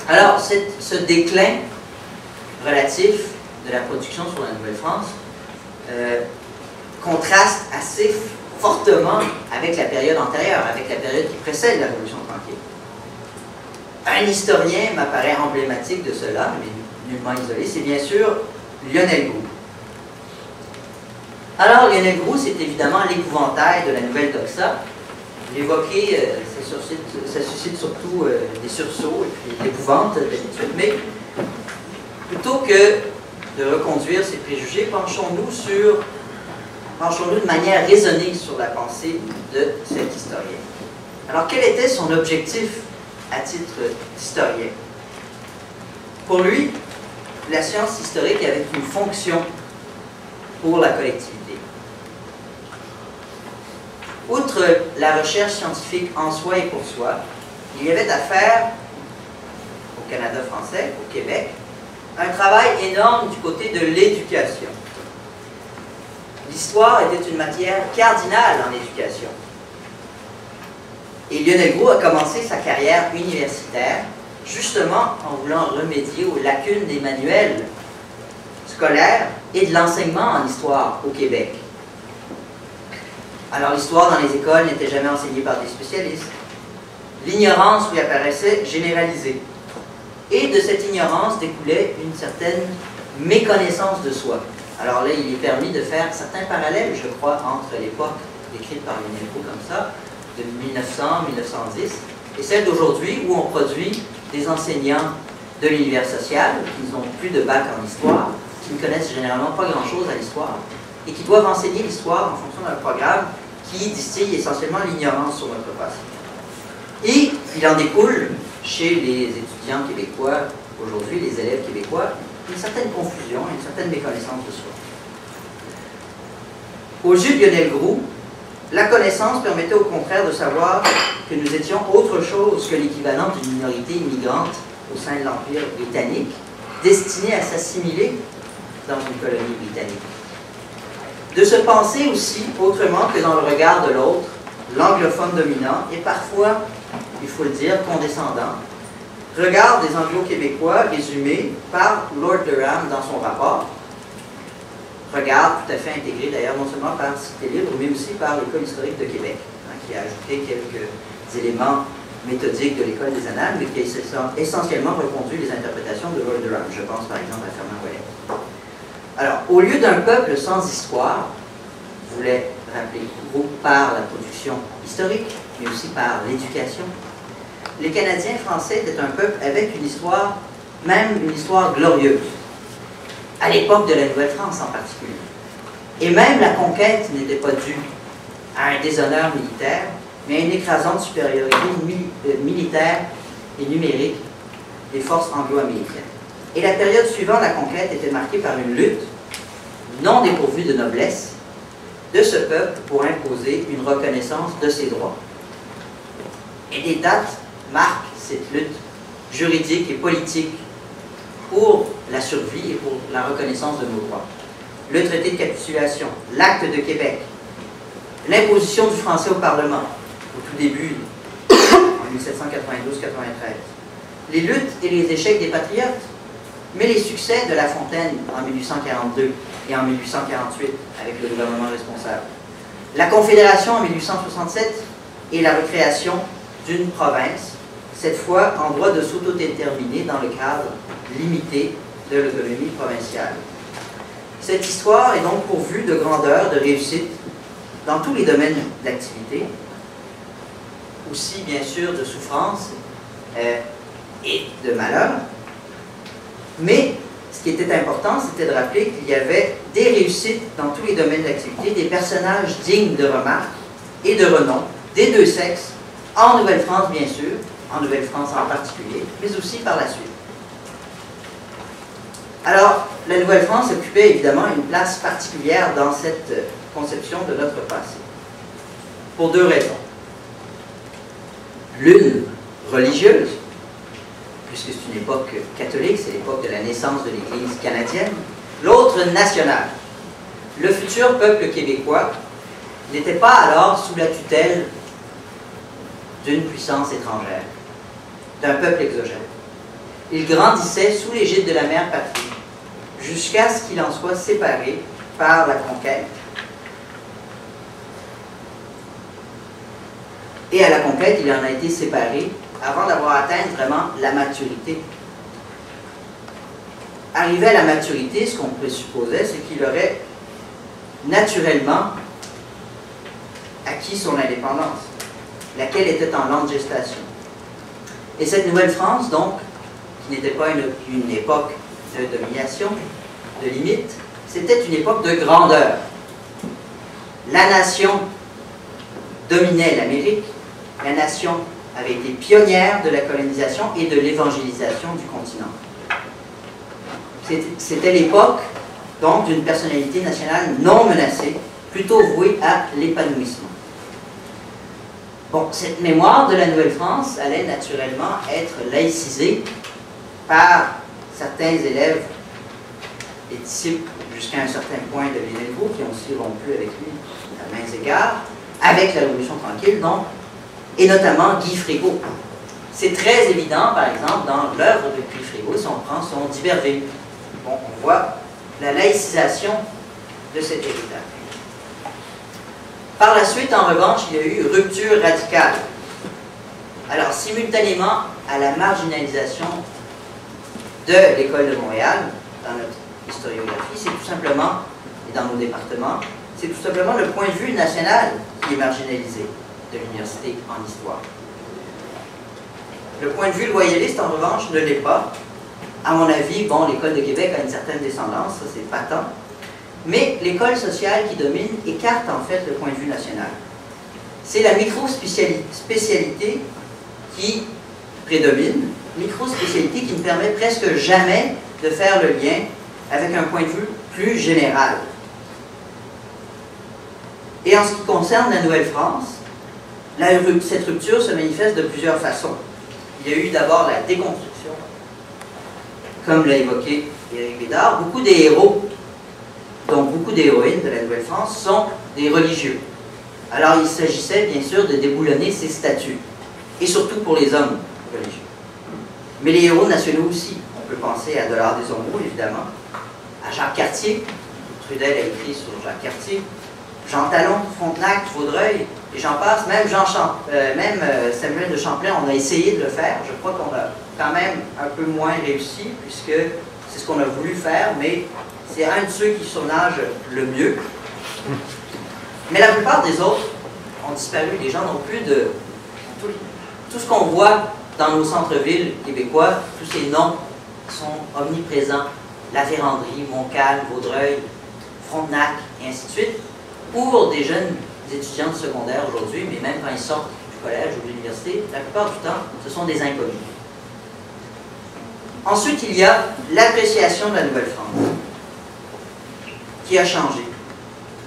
Alors, ce déclin relatif de la production sur la Nouvelle-France contraste assez fortement avec la période antérieure, avec la période qui précède la Révolution tranquille. Un historien m'apparaît emblématique de cela, mais nullement isolé, c'est bien sûr Lionel Groulx. Alors, Lionel Groulx, c'est évidemment l'épouvantail de la nouvelle doxa. L'évoquer, ça suscite surtout des sursauts et puis l'épouvante d'habitude, mais plutôt que de reconduire ces préjugés, penchons-nous de manière raisonnée sur la pensée de cet historien. Alors, quel était son objectif à titre d'historien? Pour lui, la science historique avait une fonction pour la collectivité. Outre la recherche scientifique en soi et pour soi, il y avait à faire, au Canada français, au Québec, un travail énorme du côté de l'éducation. L'histoire était une matière cardinale en éducation. Et Lionel Groulx a commencé sa carrière universitaire justement en voulant remédier aux lacunes des manuels scolaires et de l'enseignement en histoire au Québec. Alors l'histoire dans les écoles n'était jamais enseignée par des spécialistes. L'ignorance lui apparaissait généralisée. Et de cette ignorance découlait une certaine méconnaissance de soi. Alors là, il est permis de faire certains parallèles, je crois, entre l'époque décrite par Lionel Groulx comme ça, de 1900-1910, et celle d'aujourd'hui où on produit des enseignants de l'univers social qui n'ont plus de bac en histoire, qui ne connaissent généralement pas grand-chose à l'histoire, et qui doivent enseigner l'histoire en fonction d'un programme qui distille essentiellement l'ignorance sur notre passé. Et il en découle, chez les étudiants québécois aujourd'hui, les élèves québécois, une certaine confusion, une certaine méconnaissance de soi. Aux yeux de Lionel Groulx, la connaissance permettait au contraire de savoir que nous étions autre chose que l'équivalent d'une minorité immigrante au sein de l'Empire britannique, destinée à s'assimiler dans une colonie britannique. De se penser aussi autrement que dans le regard de l'autre, l'anglophone dominant, et parfois, il faut le dire, condescendant, regard des Anglo-Québécois résumé par Lord Durham dans son rapport, regard tout à fait intégré d'ailleurs non seulement par Cité Libre, mais aussi par l'École historique de Québec, qui a ajouté quelques éléments méthodiques de l'École des Annales, mais qui a essentiellement reconduit les interprétations de Lord Durham. Je pense par exemple à Fernand Ouellet. Alors, au lieu d'un peuple sans histoire, je voulais rappeler Groulx par la production historique, mais aussi par l'éducation, les Canadiens français étaient un peuple avec une histoire, même une histoire glorieuse, à l'époque de la Nouvelle-France en particulier. Et même la conquête n'était pas due à un déshonneur militaire, mais à une écrasante supériorité militaire et numérique des forces anglo-américaines. Et la période suivant la conquête était marquée par une lutte non dépourvue de noblesse de ce peuple pour imposer une reconnaissance de ses droits. Et des dates marquent cette lutte juridique et politique pour la survie et pour la reconnaissance de nos droits. Le traité de capitulation, l'acte de Québec, l'imposition du français au Parlement, au tout début, en 1792-93, les luttes et les échecs des patriotes, mais les succès de La Fontaine en 1842 et en 1848 avec le gouvernement responsable, la Confédération en 1867 et la recréation d'une province, cette fois en droit de s'autodéterminer dans le cadre limité de l'autonomie provinciale. Cette histoire est donc pourvue de grandeur, de réussite dans tous les domaines d'activité, aussi bien sûr de souffrance et de malheur. Mais ce qui était important, c'était de rappeler qu'il y avait des réussites dans tous les domaines d'activité, des personnages dignes de remarque et de renom, des deux sexes, en Nouvelle-France bien sûr, en Nouvelle-France en particulier, mais aussi par la suite. Alors, la Nouvelle-France occupait évidemment une place particulière dans cette conception de notre passé, pour deux raisons. L'une religieuse, puisque c'est une époque catholique, c'est l'époque de la naissance de l'Église canadienne. L'autre nationale. Le futur peuple québécois n'était pas alors sous la tutelle d'une puissance étrangère, d'un peuple exogène. il grandissait sous l'égide de la mère patrie, jusqu'à ce qu'il en soit séparé par la conquête. Et à la conquête, il en a été séparé avant d'avoir atteint vraiment la maturité. Arrivé à la maturité, ce qu'on présupposait, c'est qu'il aurait naturellement acquis son indépendance, laquelle était en lente gestation. Et cette Nouvelle-France, donc, qui n'était pas une époque de domination, de limite, c'était une époque de grandeur. La nation dominait l'Amérique, la nation avait été pionnière de la colonisation et de l'évangélisation du continent. C'était l'époque, donc, d'une personnalité nationale non menacée, plutôt vouée à l'épanouissement. Bon, cette mémoire de la Nouvelle-France allait naturellement être laïcisée par certains élèves et disciples jusqu'à un certain point de Villeneuve, qui ont aussi rompu avec lui à maints égards, avec la Révolution tranquille, donc, et notamment Guy Frégault. C'est très évident, par exemple, dans l'œuvre de Guy Frégault, si on prend son D'Iberville. Bon, on voit la laïcisation de cet héritage. Par la suite, en revanche, il y a eu rupture radicale. Alors, simultanément à la marginalisation de l'École de Montréal, dans notre historiographie, c'est tout simplement, et dans nos départements, c'est tout simplement le point de vue national qui est marginalisé de l'université en histoire. Le point de vue loyaliste, en revanche, ne l'est pas. À mon avis, bon, l'École de Québec a une certaine descendance, ça c'est patent, mais l'école sociale qui domine écarte en fait le point de vue national. C'est la micro-spécialité qui prédomine, micro-spécialité qui ne permet presque jamais de faire le lien avec un point de vue plus général. Et en ce qui concerne la Nouvelle-France, cette rupture se manifeste de plusieurs façons. Il y a eu d'abord la déconstruction, comme l'a évoqué Éric Bédard. Beaucoup des héros, donc beaucoup d'héroïnes de la Nouvelle-France, sont des religieux. Alors il s'agissait bien sûr de déboulonner ces statuts, et surtout pour les hommes religieux. Mais les héros nationaux aussi. On peut penser à Dollard des Ormeaux, évidemment, à Jacques Cartier. Trudel a écrit sur Jacques Cartier, Jean Talon, Frontenac, Vaudreuil, et j'en passe. Même, Samuel de Champlain, on a essayé de le faire. Je crois qu'on a quand même un peu moins réussi, puisque c'est ce qu'on a voulu faire, mais c'est un de ceux qui surnage le mieux. Mais la plupart des autres ont disparu. Les gens n'ont plus de... Tout ce qu'on voit dans nos centres-villes québécois, tous ces noms sont omniprésents. La Vérandrie, Montcalm, Vaudreuil, Frontenac, et ainsi de suite. Pour des jeunes étudiants de secondaire aujourd'hui, mais même quand ils sortent du collège ou de l'université, la plupart du temps, ce sont des inconnus. Ensuite, il y a l'appréciation de la Nouvelle-France, qui a changé.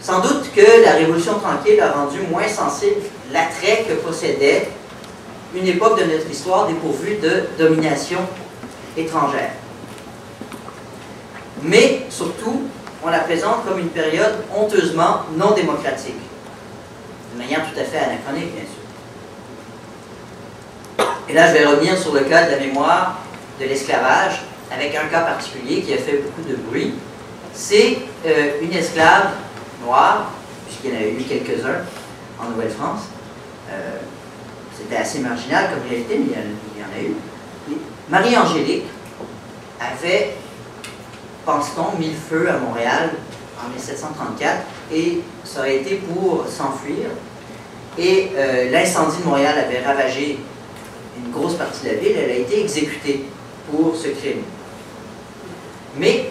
Sans doute que la Révolution tranquille a rendu moins sensible l'attrait que possédait une époque de notre histoire dépourvue de domination étrangère. Mais, surtout, on la présente comme une période honteusement non démocratique, de manière tout à fait anachronique, bien sûr. Et là, je vais revenir sur le cas de la mémoire de l'esclavage, avec un cas particulier qui a fait beaucoup de bruit. C'est une esclave noire, puisqu'il y en a eu quelques-uns en Nouvelle-France. C'était assez marginal comme réalité, mais il y en a eu. Et Marie-Angélique avait, pense-t-on, mis le feu à Montréal en 1734, et ça aurait été pour s'enfuir. Et l'incendie de Montréal avait ravagé une grosse partie de la ville. Elle a été exécutée pour ce crime. Mais